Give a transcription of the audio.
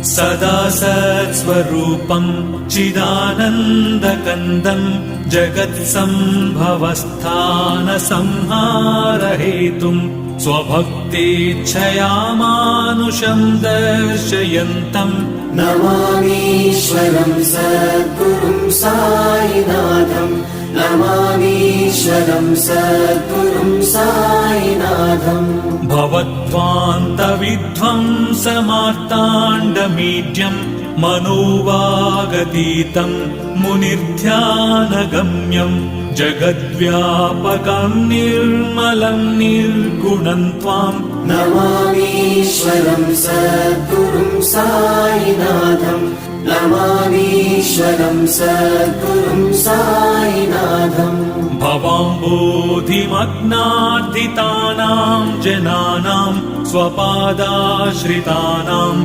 सदा सत्स्वरूपम् चिदानन्दकन्दम् जगत्सम्भवस्थानसंहारहेतुम् स्वभक्तेच्छया मानुषम् दर्शयन्तम् नमामीश्वरं सद्गुरुं साईनाथम् नमामीश्वरं सद्गुरुं साईनाथम् भवद्ध्वान्तविध्वंसमार्ताण्डमीड्यम् मनोवागतीतम् मुनिर्ध्यानगम्यम् जगद्व्यापकम् निर्मलम् निर्गुणम् त्वाम् नमामीश्वरं सद्गुरुं साईनाथम् नमामीश्वरं सद्गुरुं साईनाथम् भवाम्बोधिमग्नार्दितानाम् जनानाम् स्वपादाश्रितानाम्